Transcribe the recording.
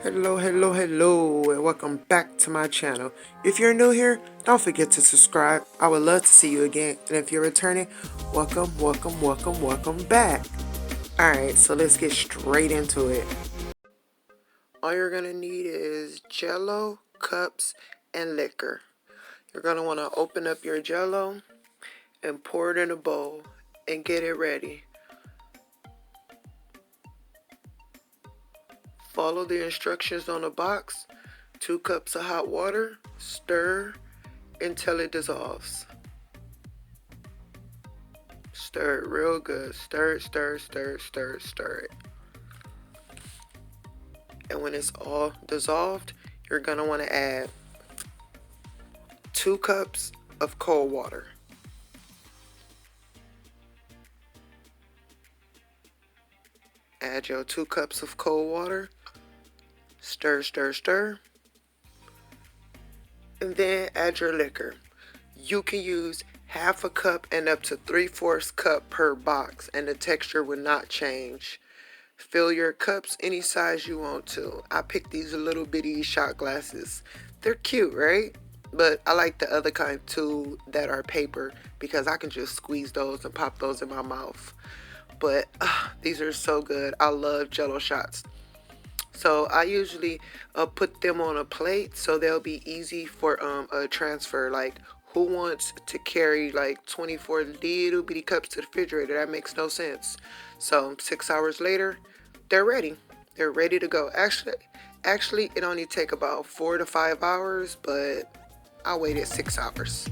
Hello, and welcome back to my channel. If you're new here, don't forget to subscribe. I would love to see you again. And if you're returning, welcome back. Alright, so let's get straight into it. All you're going to need is Jello, cups, and liquor. You're going to want to open up your Jello and pour it in a bowl and get it ready. Follow the instructions on the box. 2 cups of hot water. Stir until it dissolves. Stir it real good. Stir it. And when it's all dissolved, you're going to want to add 2 cups of cold water. Add your 2 cups of cold water. Stir. And then add your liquor. You can use half a cup and up to 3/4 cup per box, and the texture will not change. Fill your cups any size you want to. I picked these little bitty shot glasses. They're cute, right? But I like the other kind too that are paper because I can just squeeze those and pop those in my mouth. But these are so good. I love Jello shots. So I usually put them on a plate so they'll be easy for a transfer. Like, who wants to carry like 24 little bitty cups to the refrigerator? That makes no sense. So 6 hours later, they're ready. They're ready to go. Actually, it only take about 4 to 5 hours, but I waited 6 hours.